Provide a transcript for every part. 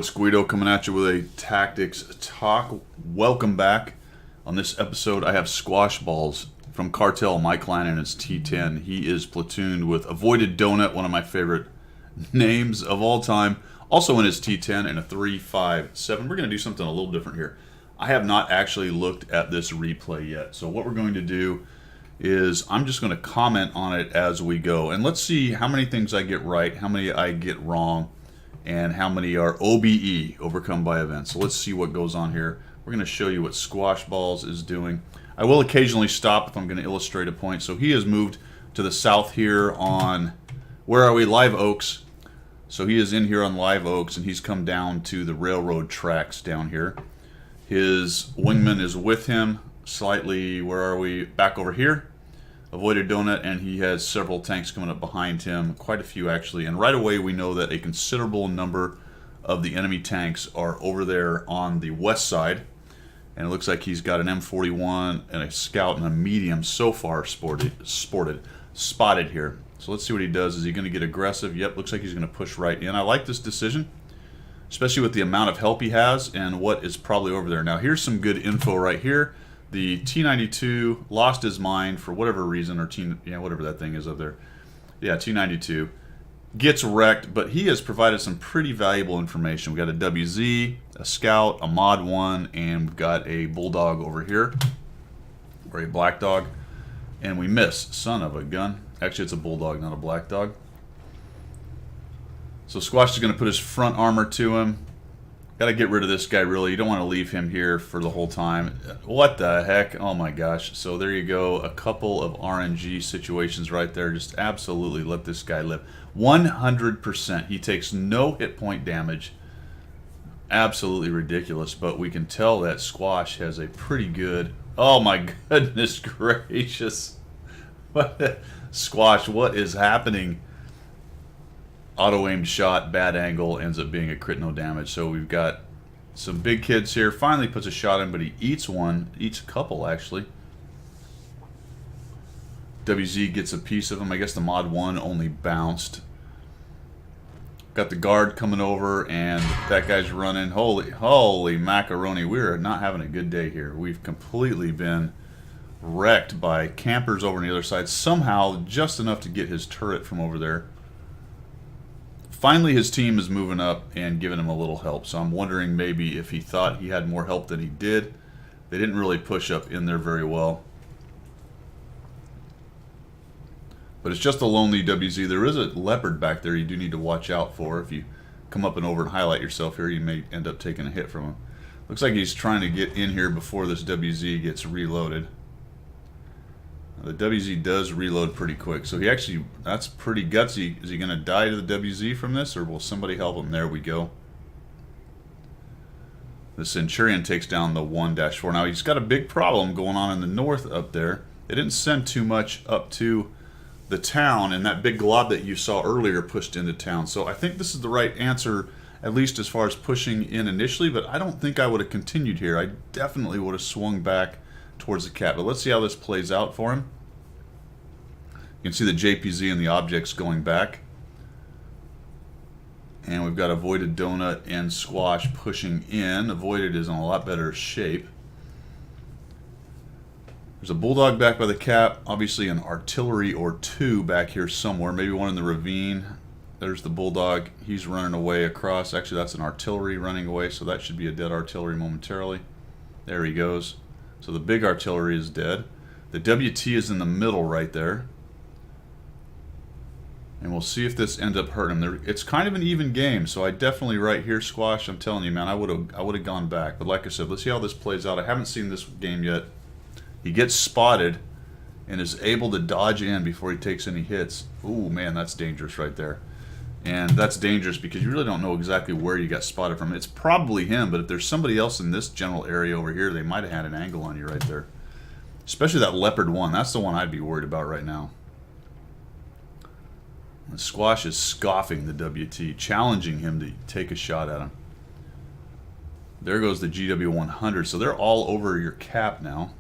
it's Guido coming at you with a Tactics Talk. Welcome back. On this episode, I have Squashballs from Cartel, my clan, and his T10. He is platooned with Avoided Donut, one of my favorite names of all time. Also in his T10 and a 3-5-7. We're going to do something a little different here. I have not actually looked at this replay yet. So what we're going to do is I'm just going to comment on it as we go. And let's see how many things I get right, how many I get wrong, and how many are OBE, overcome by events. So let's see what goes on here. We're going to show you what Squashballs is doing. I will occasionally stop if I'm going to illustrate a point. So he has moved to the south here on, where are we? Live Oaks. So he is in here on Live Oaks, and he's come down to the railroad tracks down here. His wingman is with him slightly, where are we? Back over here. Avoided Donut, and he has several tanks coming up behind him, quite a few actually, and right away we know that a considerable number of the enemy tanks are over there on the west side, and it looks like he's got an M41 and a scout and a medium so far spotted here. So let's see what he does. Is he going to get aggressive? Yep, looks like he's going to push right in. I like this decision, especially with the amount of help he has and what is probably over there. Now here's some good info right here. The T-92 lost his mind for whatever reason, or whatever that thing is up there. Yeah, T-92 gets wrecked, but he has provided some pretty valuable information. We got a WZ, a Scout, a Mod 1, and we've got a Bulldog over here, or a Black Dog, and we miss. Son of a gun. Actually, it's a Bulldog, not a Black Dog. So Squash is going to put his front armor to him. Got to get rid of this guy, really. You don't want to leave him here for the whole time. What the heck? Oh my gosh. So there you go. A couple of RNG situations right there. Just absolutely let this guy live. 100%. He takes no hit point damage. Absolutely ridiculous. But we can tell that Squash has a pretty good... Oh my goodness gracious. Squash, what is happening? Auto-aimed shot, bad angle, ends up being a crit, no damage. So we've got some big kids here. Finally puts a shot in, but he eats one. Eats a couple, actually. WZ gets a piece of him. I guess the Mod 1 only bounced. Got the guard coming over, and that guy's running. Holy macaroni. We're not having a good day here. We've completely been wrecked by campers over on the other side. Somehow, just enough to get his turret from over there. Finally, his team is moving up and giving him a little help. So I'm wondering maybe if he thought he had more help than he did. They didn't really push up in there very well. But it's just a lonely WZ. There is a leopard back there you do need to watch out for. If you come up and over and highlight yourself here, you may end up taking a hit from him. Looks like he's trying to get in here before this WZ gets reloaded. The WZ does reload pretty quick, so he actually, that's pretty gutsy. Is he going to die to the WZ from this, or will somebody help him? There we go. The Centurion takes down the 1-4. Now he's got a big problem going on in the north up there. They didn't send too much up to the town, and that big glob that you saw earlier pushed into town. So I think this is the right answer, at least as far as pushing in initially, but I don't think I would have continued here. I definitely would have swung back towards the cap. But let's see how this plays out for him. You can see the JPZ and the objects going back. And we've got Avoided Donut and Squash pushing in. Avoided is in a lot better shape. There's a Bulldog back by the cap. Obviously an artillery or two back here somewhere. Maybe one in the ravine. There's the Bulldog. He's running away across. Actually, that's an artillery running away, so that should be a dead artillery momentarily. There he goes. So the big artillery is dead. The WT is in the middle right there. And we'll see if this ends up hurting him. It's kind of an even game, so I definitely right here, Squash, I'm telling you, man, I would have gone back. But like I said, let's see how this plays out. I haven't seen this game yet. He gets spotted and is able to dodge in before he takes any hits. Ooh, man, that's dangerous right there. And that's dangerous because you really don't know exactly where you got spotted from. It's probably him, but if there's somebody else in this general area over here, they might have had an angle on you right there. Especially that Leopard 1. That's the one I'd be worried about right now. The Squash is scoffing the WT, challenging him to take a shot at him. There goes the GW100. So they're all over your cap now.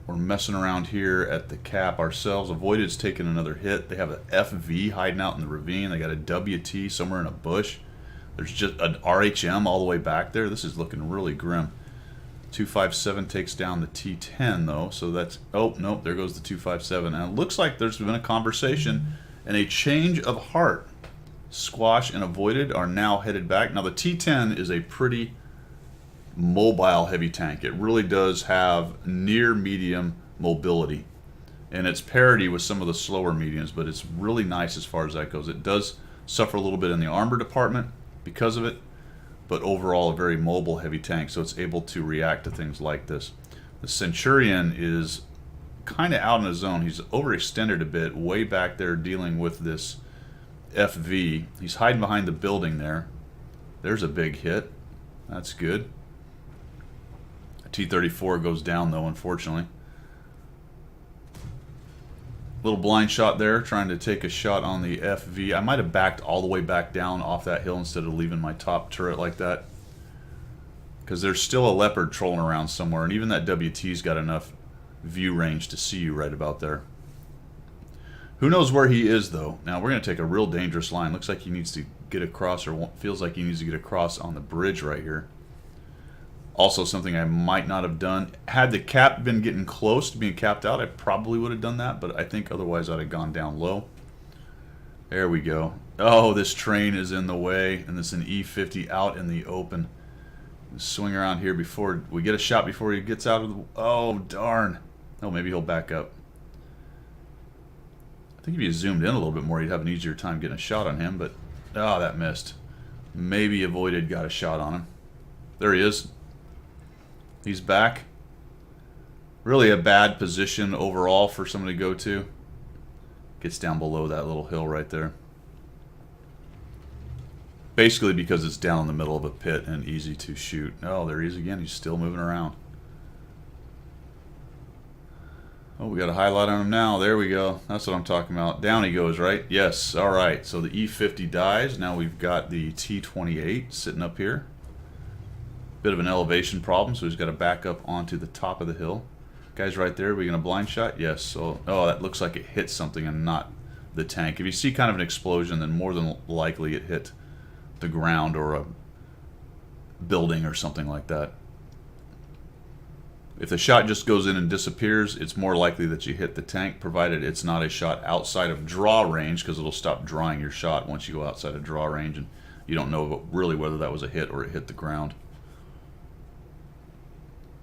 We're messing around here at the cap ourselves. Avoided's taking another hit. They have an FV hiding out in the ravine. They got a WT somewhere in a bush. There's just an RHM all the way back there. This is looking really grim. 257 takes down the T10 though, so that's, oh nope, there goes the 257. And it looks like there's been a conversation and a change of heart. Squash and Avoided are now headed back. Now the T10 is a pretty mobile heavy tank. It really does have near medium mobility, and it's parity with some of the slower mediums, but it's really nice as far as that goes. It does suffer a little bit in the armor department because of it, but overall a very mobile heavy tank, so it's able to react to things like this. The Centurion is kind of out in his zone. He's overextended a bit way back there dealing with this FV. He's hiding behind the building there. There's a big hit. That's good. T-34 goes down though, unfortunately. Little blind shot there, trying to take a shot on the FV. I might have backed all the way back down off that hill instead of leaving my top turret like that, because there's still a Leopard trolling around somewhere, and even that WT's got enough view range to see you right about there. Who knows where he is though. Now we're going to take a real dangerous line. Looks like he needs to get across, or feels like he needs to get across on the bridge right here. Also something I might not have done. Had the cap been getting close to being capped out, I probably would have done that, but I think otherwise I'd have gone down low. There we go. Oh, this train is in the way, and this is an E50 out in the open. Swing around here before we get a shot before he gets out of the... Oh, darn. Oh, maybe he'll back up. I think if you zoomed in a little bit more, you'd have an easier time getting a shot on him, but... Oh, that missed. Maybe Avoided got a shot on him. There he is. He's back. Really a bad position overall for someone to go to. Gets down below that little hill right there. Basically because it's down in the middle of a pit and easy to shoot. Oh, there he is again. He's still moving around. Oh, we got a highlight on him now. There we go. That's what I'm talking about. Down he goes, right? Yes. All right. So the E50 dies. Now we've got the T28 sitting up here. Bit of an elevation problem, so he's got to back up onto the top of the hill. Guy's right there. Are we going to blind shot? Yes. So, oh, that looks like it hit something and not the tank. If you see kind of an explosion, then more than likely it hit the ground or a building or something like that. If the shot just goes in and disappears, it's more likely that you hit the tank, provided it's not a shot outside of draw range, because it'll stop drawing your shot once you go outside of draw range, and you don't know really whether that was a hit or it hit the ground.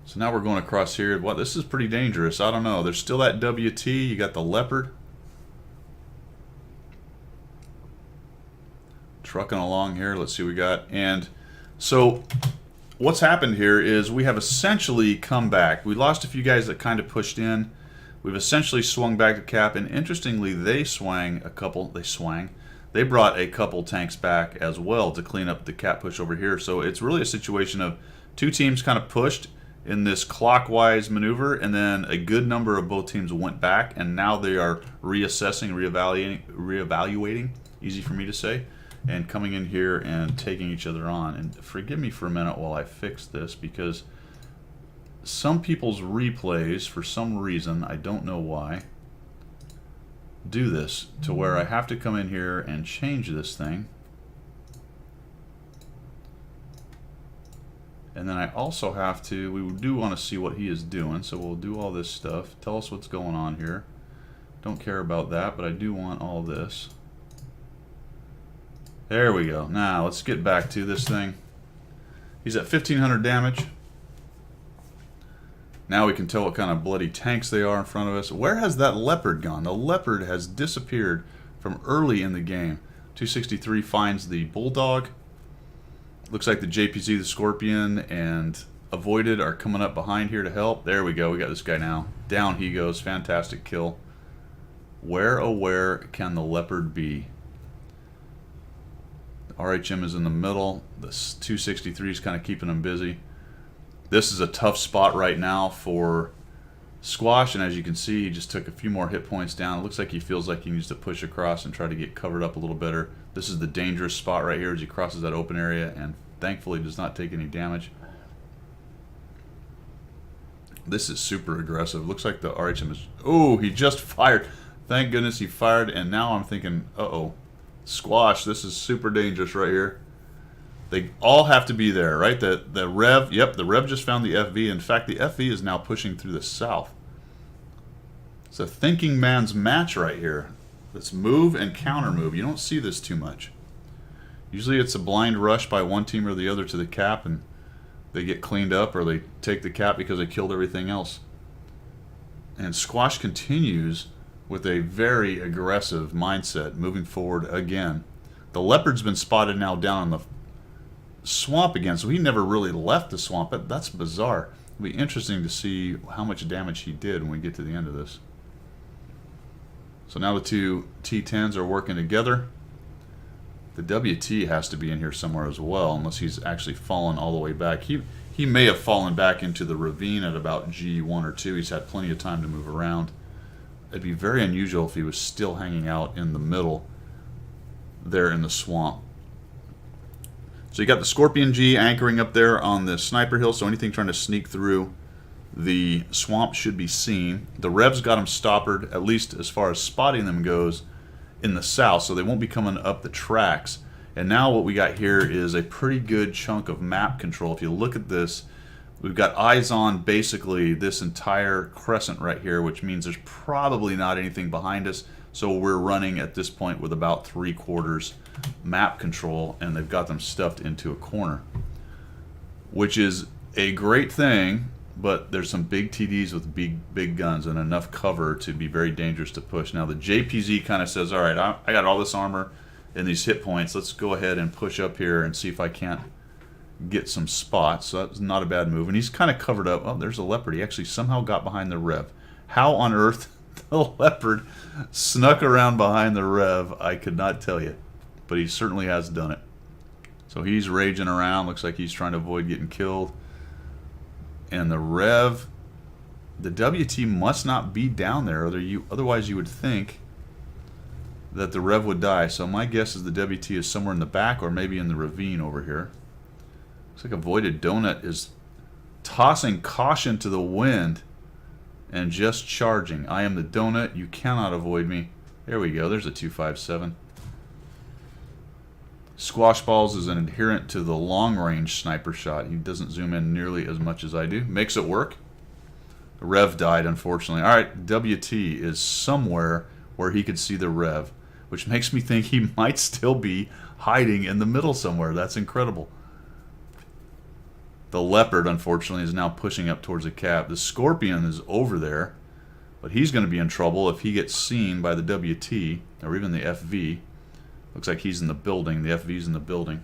So now we're going across here. Well, this is pretty dangerous. I don't know. There's still that WT. You got the Leopard. Trucking along here. Let's see what we got. And so what's happened here is we have essentially come back. We lost a few guys that kind of pushed in. We've essentially swung back to cap. And interestingly, they swang a couple. They brought a couple tanks back as well to clean up the cap push over here. So it's really a situation of two teams kind of pushed in this clockwise maneuver, and then a good number of both teams went back, and now they are reassessing, reevaluating, easy for me to say, and coming in here and taking each other on. And forgive me for a minute while I fix this, because some people's replays, for some reason, I don't know why, do this to where I have to come in here and change this thing. And then I also have to, we do want to see what he is doing, so we'll do all this stuff. Tell us what's going on here. Don't care about that, but I do want all this. There we go. Now, let's get back to this thing. He's at 1,500 damage. Now we can tell what kind of bloody tanks they are in front of us. Where has that Leopard gone? The Leopard has disappeared from early in the game. 263 finds the Bulldog. Looks like the JPZ, the Scorpion, and Avoided are coming up behind here to help. There we go. We got this guy now. Down he goes. Fantastic kill. Where, oh where can the Leopard be? The RHM is in the middle. The 263 is kind of keeping him busy. This is a tough spot right now for Squash, and as you can see, he just took a few more hit points down. It looks like he feels like he needs to push across and try to get covered up a little better. This is the dangerous spot right here as he crosses that open area, and thankfully does not take any damage. This is super aggressive. Looks like the RHM is... Oh, he just fired. Thank goodness he fired, and now I'm thinking, uh-oh. Squash, this is super dangerous right here. They all have to be there, right? The Rev, yep, the Rev just found the FV. In fact, the FV is now pushing through the south. It's a thinking man's match right here. Let's move and counter move. You don't see this too much. Usually it's a blind rush by one team or the other to the cap, and they get cleaned up, or they take the cap because they killed everything else. And Squash continues with a very aggressive mindset, moving forward again. The Leopard's been spotted now down in the swamp again, so he never really left the swamp. That's bizarre. It'll be interesting to see how much damage he did when we get to the end of this. So now the two T10s are working together. The WT has to be in here somewhere as well, unless he's actually fallen all the way back. He may have fallen back into the ravine at about G1 or 2. He's had plenty of time to move around. It'd be very unusual if he was still hanging out in the middle there in the swamp. So you got the Scorpion G anchoring up there on the sniper hill, so anything trying to sneak through the swamp should be seen. The Rev's got them stoppered, at least as far as spotting them goes, in the south, so they won't be coming up the tracks. And now what we got here is a pretty good chunk of map control. If you look at this, we've got eyes on basically this entire crescent right here, which means there's probably not anything behind us. So we're running at this point with about 3/4 map control, and they've got them stuffed into a corner, which is a great thing, but there's some big TDs with big guns and enough cover to be very dangerous to push. Now the JPZ kind of says, all right, I got all this armor and these hit points. Let's go ahead and push up here and see if I can't get some spots. So that's not a bad move. And he's kind of covered up. Oh, there's a Leopard. He actually somehow got behind the Rev. How on earth the Leopard snuck around behind the Rev, I could not tell you. But he certainly has done it. So he's raging around. Looks like he's trying to avoid getting killed. And the Rev, the WT must not be down there, otherwise you would think that the Rev would die. So my guess is the WT is somewhere in the back or maybe in the ravine over here. Looks like Avoided Donut is tossing caution to the wind and just charging. I am the Donut. You cannot avoid me. There we go. There's a 257. Squashballs is an adherent to the long-range sniper shot. He doesn't zoom in nearly as much as I do. Makes it work. The Rev died, unfortunately. All right, WT is somewhere where he could see the Rev, which makes me think he might still be hiding in the middle somewhere. That's incredible. The Leopard, unfortunately, is now pushing up towards the cap. The Scorpion is over there, but he's going to be in trouble if he gets seen by the WT or even the FV. Looks like he's in the building. The FV's in the building.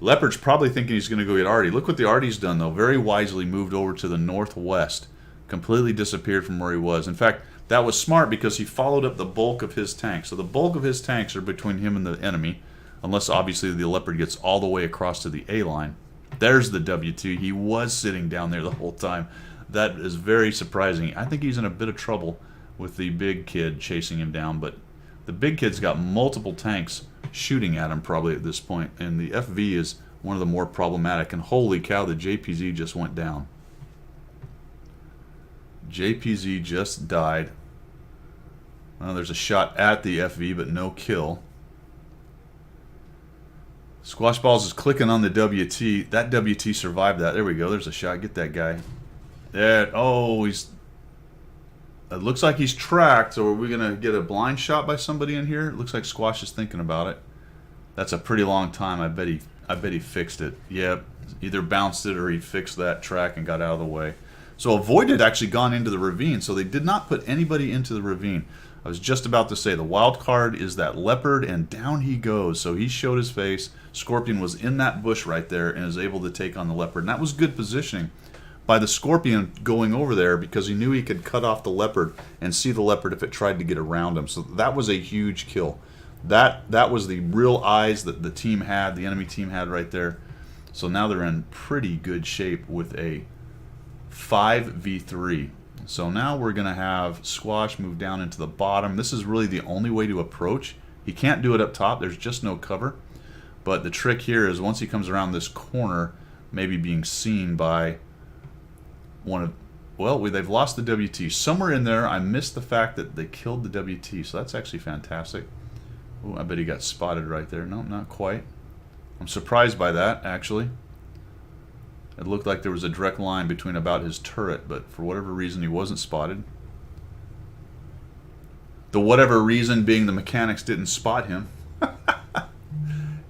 Leopard's probably thinking he's going to go get Artie. Look what the Artie's done, though. Very wisely moved over to the northwest. Completely disappeared from where he was. In fact, that was smart because he followed up the bulk of his tanks. So the bulk of his tanks are between him and the enemy, unless obviously the Leopard gets all the way across to the A line. There's the WT. He was sitting down there the whole time. That is very surprising. I think he's in a bit of trouble with the big kid chasing him down, but the big kid's got multiple tanks shooting at him probably at this point, and the FV is one of the more problematic. And holy cow, the JPZ just went down. JPZ just died. Well, there's a shot at the FV, but no kill. Squashballs is clicking on the WT. That WT survived that. There we go. There's a shot. Get that guy. There. Oh, he's... It looks like he's tracked, so are we going to get a blind shot by somebody in here? It looks like Squash is thinking about it. That's a pretty long time. I bet he fixed it. Yeah, either bounced it or he fixed that track and got out of the way. So Avoided actually gone into the ravine, so they did not put anybody into the ravine. I was just about to say, the wild card is that Leopard, and down he goes. So he showed his face. Scorpion was in that bush right there and is able to take on the Leopard. And that was good positioning by the Scorpion going over there because he knew he could cut off the Leopard and see the Leopard if it tried to get around him. So that was a huge kill. That was the real eyes that the team had, the enemy team had right there. So now they're in pretty good shape with a 5v3. So now we're going to have Squash move down into the bottom. This is really the only way to approach. He can't do it up top. There's just no cover. But the trick here is once he comes around this corner, maybe being seen by one of... Well, they've lost the WT. Somewhere in there, I missed the fact that they killed the WT. So that's actually fantastic. Ooh, I bet he got spotted right there. No, not quite. I'm surprised by that, actually. It looked like there was a direct line between about his turret, but for whatever reason he wasn't spotted. The whatever reason being the mechanics didn't spot him.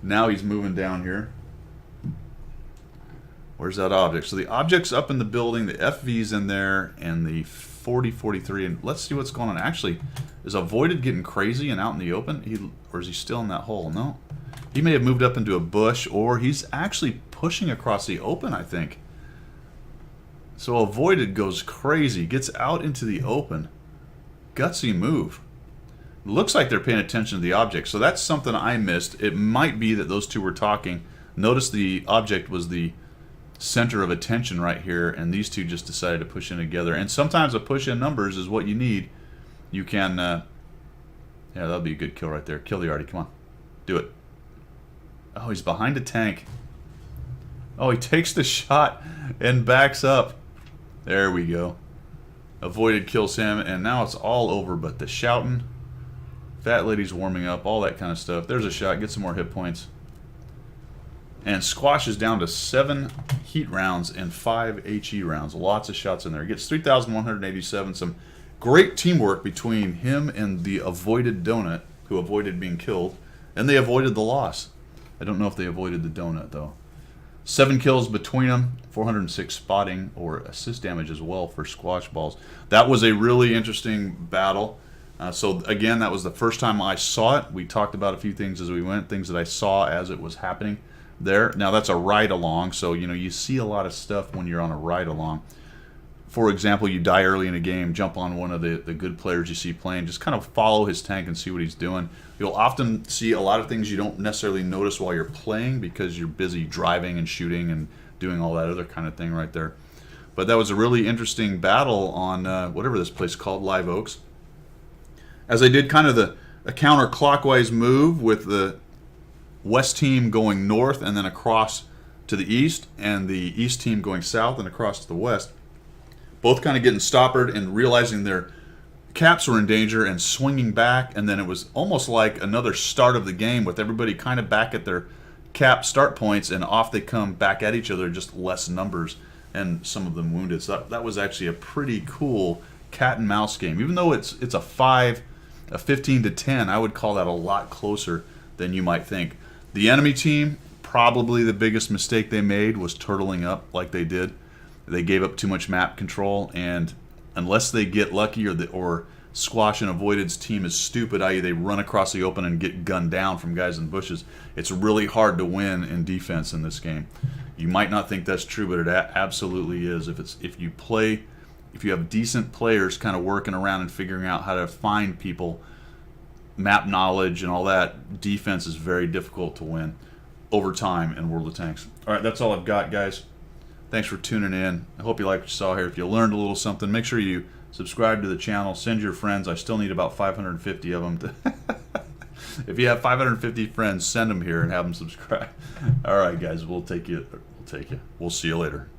Now he's moving down here. Where's that object? So the object's up in the building, the FV's in there, and the 40-43. And let's see what's going on. Actually, is Avoided getting crazy and out in the open? Or is he still in that hole? No. He may have moved up into a bush, or he's actually pushing across the open, I think. So Avoided goes crazy, gets out into the open. Gutsy move. Looks like they're paying attention to the object, so that's something I missed. It might be that those two were talking. Notice the object was the center of attention right here, and these two just decided to push in together. And sometimes a push in numbers is what you need. You can, yeah, that'll be a good kill right there. Kill the Artie, come on. Do it. Oh, he's behind a tank. Oh, he takes the shot and backs up. There we go. Avoided kills him, and now it's all over, but the shouting, Fat Lady's warming up, all that kind of stuff. There's a shot, get some more hit points. And Squash is down to 7 heat rounds and 5 HE rounds. Lots of shots in there. He gets 3,187. Some great teamwork between him and the Avoided Donut, who avoided being killed. And they avoided the loss. I don't know if they avoided the donut, though. 7 kills between them. 406 spotting or assist damage as well for Squashballs. That was a really interesting battle. So, again, that was the first time I saw it. We talked about a few things as we went, things that I saw as it was happening there. Now, that's a ride-along, so, you know, you see a lot of stuff when you're on a ride-along. For example, you die early in a game, jump on one of the good players you see playing, just kind of follow his tank and see what he's doing. You'll often see a lot of things you don't necessarily notice while you're playing because you're busy driving and shooting and doing all that other kind of thing right there. But that was a really interesting battle on whatever this place is called, Live Oaks. As I did kind of a counterclockwise move with the West team going north and then across to the east, and the East team going south and across to the west. Both kind of getting stoppered and realizing their caps were in danger and swinging back, and then it was almost like another start of the game with everybody kind of back at their cap start points, and off they come back at each other, just less numbers, and some of them wounded. So that was actually a pretty cool cat and mouse game. Even though it's a 15 to 10, I would call that a lot closer than you might think. The enemy team, probably the biggest mistake they made was turtling up like they did. They gave up too much map control, and unless they get lucky or Squash and Avoided's team is stupid, i.e. they run across the open and get gunned down from guys in bushes, it's really hard to win in defense in this game. You might not think that's true, but it absolutely is. If you have decent players kind of working around and figuring out how to find people, map knowledge and all that, defense is very difficult to win over time in World of Tanks. All right, that's all I've got, guys. Thanks for tuning in. I hope you liked what you saw here. If you learned a little something, make sure you subscribe to the channel. Send your friends. I still need about 550 of them. If you have 550 friends, send them here and have them subscribe. All right, guys, we'll take you. We'll see you later.